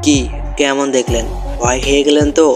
কি কেমন দেখলেন? ভয় খেয়ে গেলেন তো?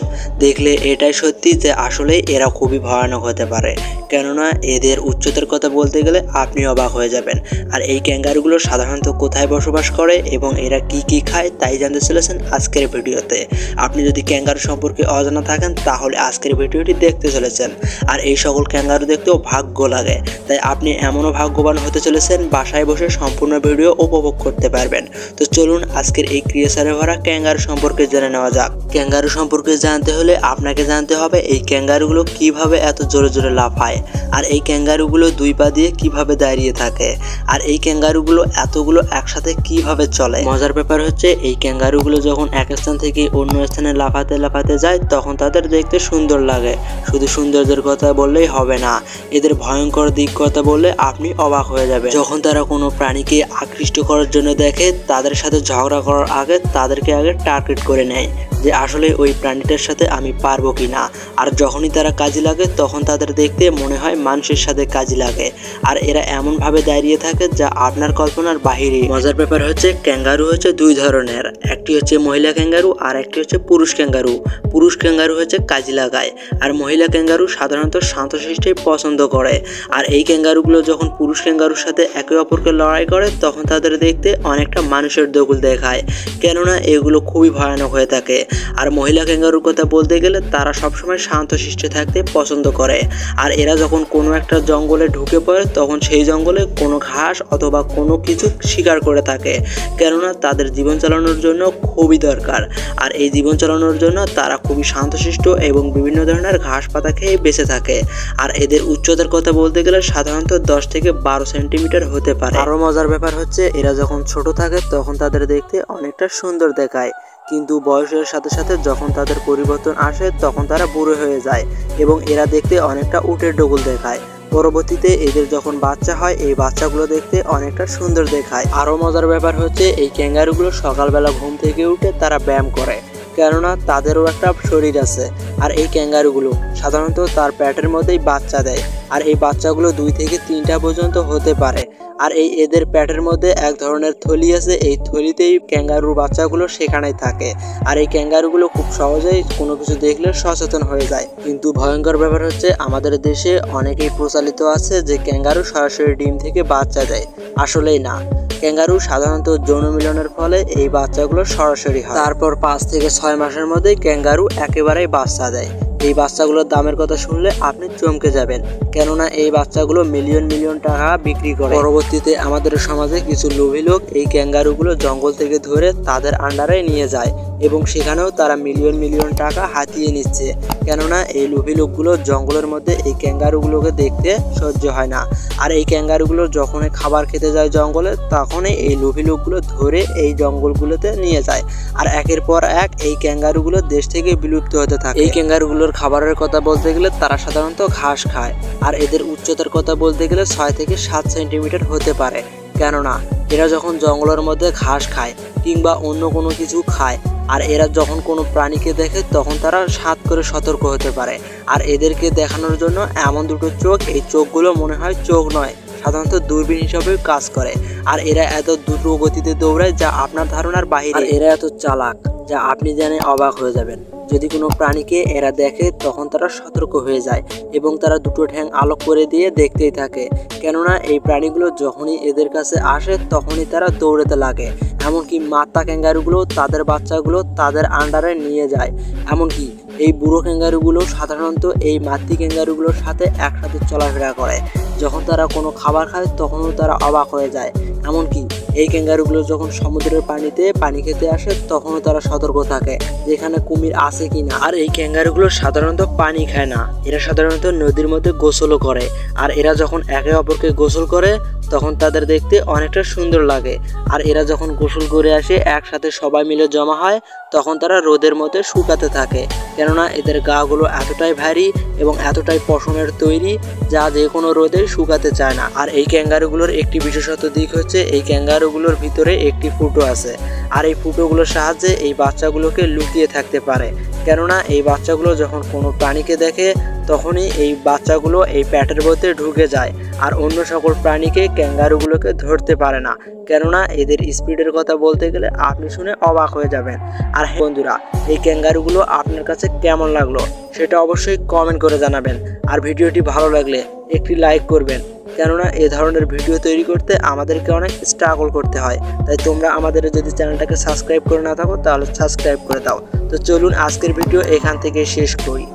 দেখলে এটাই সত্যি যে আসলে এরা খুবই ভয়ানক হতে পারে, কেননা এদের উচ্চতার কথা বলতে গেলে আপনি অবাক হয়ে যাবেন। আর এই ক্যাঙ্গারুগুলো সাধারণত কোথায় বসবাস করে এবং এরা কি খায় তাই জানতে চলেছেন আজকের ভিডিওতে। আপনি যদি ক্যাঙ্গারু সম্পর্কে অজানা থাকেন তাহলে আজকের ভিডিওটি দেখতে চলেছেন। আর এই সকল ক্যাঙ্গারু দেখতেও ভাগ্য লাগে, তাই আপনি এমনও ভাগ্যবান হতে চলেছেন বাসায় বসে সম্পূর্ণ ভিডিও উপভোগ করতে পারবেন। তো চলুন আজকের এই ক্রিয়েচারে ভরা ক্যাঙ্গারু সম্পর্কে জেনে নেওয়া যাক। ক্যাঙ্গারু সম্পর্কে জানতে হলে আপনাকে জানতে হবে এই ক্যাঙ্গারুগুলো কিভাবে এত জোরে জোরে লাফায়, আর এই ক্যাঙ্গারুগুলো দুই পা দিয়ে কিভাবে দাঁড়িয়ে থাকে, আর এই ক্যাঙ্গারুগুলো এতগুলো একসাথে কিভাবে চলে। মজার ব্যাপার হচ্ছে এই ক্যাঙ্গারুগুলো যখন এক স্থান থেকে অন্য স্থানে লাফাতে লাফাতে যায় তখন তাদের দেখতে সুন্দর লাগে। শুধু সৌন্দর্যের কথা বললেই হবে না, এদের ভয়ঙ্কর দিক কথা বললে আপনি অবাক হয়ে যাবেন। যখন তারা কোনো প্রাণীকে আকৃষ্ট করার জন্য দেখে তাদের সাথে ঝগড়া করার আগে তাদেরকে আগে টার্গেট করে নেয় যে আসলে ওই প্রাণীটার সাথে আমি পারবো কি না। আর যখনই তারা কাজে লাগে তখন তাদের দেখতে মনে হয় মানুষের সাথে কাজে লাগে। আর এরা এমনভাবে দাঁড়িয়ে থাকে যা আপনার কল্পনার বাহিরে। মজার ব্যাপার হচ্ছে ক্যাঙ্গারু হচ্ছে দুই ধরনের, একটি হচ্ছে মহিলা ক্যাঙ্গারু আর একটি হচ্ছে পুরুষ ক্যাঙ্গারু। পুরুষ ক্যাঙ্গারু হচ্ছে কাজে লাগায় আর মহিলা ক্যাঙ্গারু সাধারণত শান্তশিষ্টই পছন্দ করে। আর এই ক্যাঙ্গারুগুলো যখন পুরুষ ক্যাঙ্গারুর সাথে একে অপরকে লড়াই করে তখন তাদের দেখতে অনেকটা মানুষের দখল দেখায়, কেননা এগুলো খুবই ভয়ানক হয়ে থাকে। আর মহিলা ক্যাঙ্গারুর কথা বলতে গেলে তারা সবসময় শান্তশিষ্ট থাকতে পছন্দ করে। আর এরা যখন কোনো একটা জঙ্গলে ঢুকে পড়ে তখন সেই জঙ্গলে কোনো ঘাস অথবা কোনো কিছু শিকার করে থাকে, কেননা তাদের জীবন চালানোর জন্য খুবই দরকার। আর এই জীবন চালানোর জন্য তারা খুবই শান্তশিষ্ট এবং বিভিন্ন ধরনের ঘাস পাতা খেয়ে বেঁচে থাকে। আর এদের উচ্চতার কথা বলতে গেলে সাধারণত 10 থেকে 12 সেন্টিমিটার হতে পারে। আরও মজার ব্যাপার হচ্ছে এরা যখন ছোট থাকে তখন তাদের দেখতে অনেকটা সুন্দর দেখায়, কিন্তু বয়সের সাথে সাথে যখন তাদের পরিবর্তন আসে তখন তারা বুড়ো হয়ে যায় এবং এরা দেখতে অনেকটা উটের ডগল দেখায়। পরবর্তীতে এদের যখন বাচ্চা হয় এই বাচ্চাগুলো দেখতে অনেকটা সুন্দর দেখায়। আরও মজার ব্যাপার হচ্ছে এই ক্যাঙ্গারুগুলো সকালবেলা ঘুম থেকে উঠে তারা ব্যায়াম করে, কেননা তাদেরও একটা শরীর আছে। আর এই ক্যাঙ্গারুগুলো সাধারণত তার পেটের মধ্যেই বাচ্চা দেয়, আর এই বাচ্চাগুলো 2 থেকে 3টা পর্যন্ত হতে পারে। আর এদের পেটের মধ্যে এক ধরনের থলি আছে, এই থলিতেই ক্যাঙ্গারুর বাচ্চাগুলো সেখানেই থাকে। আর এই ক্যাঙ্গারুগুলো খুব সহজেই কোনো কিছু দেখলে সচেতন হয়ে যায়। কিন্তু ভয়ঙ্কর ব্যাপার হচ্ছে আমাদের দেশে অনেকেই প্রচলিত আছে যে ক্যাঙ্গারু সরাসরি ডিম থেকে বাচ্চা দেয়। আসলেই না, ক্যাঙ্গারু সাধারণত যৌন মিলনের ফলে এই বাচ্চাগুলো সরাসরি হয়। তারপর 5 থেকে 6 মাসের মধ্যে ক্যাঙ্গারু একেবারেই বাচ্চা দেয়। এই বাচ্চাগুলোর দামের কথা শুনলে আপনি চমকে যাবেন, কেননা এই বাচ্চাগুলো মিলিয়ন মিলিয়ন টাকা বিক্রি করে। পরবর্তীতে আমাদের সমাজে কিছু লোভী লোক এই ক্যাঙ্গারুগুলো জঙ্গল থেকে ধরে তাদের আন্ডারে নিয়ে যায় এবং সেখানেও তারা মিলিয়ন মিলিয়ন টাকা হাতিয়ে নিচ্ছে, কেননা এই লোভী লোকগুলো জঙ্গলের মধ্যে এই ক্যাঙ্গারুগুলোকে দেখতে সহ্য হয় না। আর এই ক্যাঙ্গারুগুলো যখনই খাবার খেতে যায় জঙ্গলে তখনই এই লোভী লোকগুলো ধরে এই জঙ্গলগুলোতে নিয়ে যায়। আর একের পর এক এই ক্যাঙ্গারুগুলো দেশ থেকে বিলুপ্ত হতে থাকে। এই ক্যাঙ্গারুগুলোর খাবারের কথা বলতে গেলে তারা সাধারণত ঘাস খায়। আর এদের উচ্চতার কথা বলতে গেলে 6 থেকে 7 সেন্টিমিটার হতে পারে, কেননা এরা যখন জঙ্গলের মধ্যে ঘাস খায় কিংবা অন্য কোনো কিছু খায় আর এরা যখন কোনো প্রাণীকে দেখে তখন তারা সাত করে সতর্ক হতে পারে। আর এদেরকে দেখানোর জন্য এমন দুটো চোখ, এই চোখগুলো মনে হয় চোখ নয়, সাধারণত দূরবীন হিসাবে কাজ করে। আর এরা এত দ্রুত গতিতে দৌড়ায় যা আপনার ধারণার বাহিরে। এরা এত চালাক যা আপনি জেনে অবাক হয়ে যাবেন। যদি কোনো প্রাণীকে এরা দেখে তখন তারা সতর্ক হয়ে যায় এবং তারা দুটো ঠ্যাং আলোক করে দিয়ে দেখতেই থাকে, কেননা এই প্রাণীগুলো যখনই এদের কাছে আসে তখনই তারা দৌড়াতে লাগে। এমনকি মাতা ক্যাঙ্গারুগুলো তাদের বাচ্চাগুলো তাদের আন্ডারে নিয়ে যায়। এমনকি এই বুড়ো ক্যাঙ্গারুগুলো সাধারণত এই মাতৃ ক্যাঙ্গারুগুলোর সাথে একসাথে চলাফেরা করে। যখন তারা কোনো খাবার খায় তখনও তারা অবাক হয়ে যায়। এমনকি এই ক্যাঙ্গারুগুলো যখন সমুদ্রের পানিতে পানি খেতে আসে তখনও তারা সতর্ক থাকে যেখানে কুমির আছে কিনা। আর এই ক্যাঙ্গারুগুলো সাধারণত পানি খায় না, এরা সাধারণত নদীর মধ্যে গোসলও করে। আর এরা যখন একে অপরকে গোসল করে তখন তাদের দেখতে অনেকটা সুন্দর লাগে। আর এরা যখন গোসল করে আসে একসাথে সবাই মিলে জমা হয় তখন তারা রোদের মধ্যে শুকাতে থাকে, কেননা এদের গাগুলো এতটাই ভারী এবং এতটাই পশমের তৈরি যা যে কোনো রোদে শুকাতে চায় না। আর এই ক্যাঙ্গারুগুলোর একটি বিশেষত দিক হচ্ছে এই ক্যাঙ্গারুগুলোর ভিতরে একটি ফুটো আছে, আর এই ফুটোগুলোর সাহায্যে এই বাচ্চাগুলোকে লুকিয়ে থাকতে পারে, কেননা এই বাচ্চাগুলো যখন কোনো প্রাণীকে দেখে তখনই এই বাচ্চাগুলো এই পেটের মধ্যে ঢুকে যায়। আর অন্য সকল প্রাণীকে ক্যাঙ্গারুগুলোকে ধরতে পারে না, কেননা এদের স্পিডের কথা বলতে গেলে আপনি শুনে অবাক হয়ে যাবেন। আর বন্ধুরা, এই ক্যাঙ্গারুগুলো আপনার কাছে কেমন লাগলো সেটা অবশ্যই কমেন্ট করে জানাবেন। আর ভিডিওটি ভালো লাগলে একটি লাইক করবেন, কেননা এ ধরনের ভিডিও তৈরি করতে আমাদেরকে অনেক স্ট্রাগল করতে হয়। তাই তোমরা আমাদের যদি চ্যানেলটাকে সাবস্ক্রাইব করে না থাকো তাহলে সাবস্ক্রাইব করে দাও। তো চলুন আজকের ভিডিও এখান থেকে শেষ করি।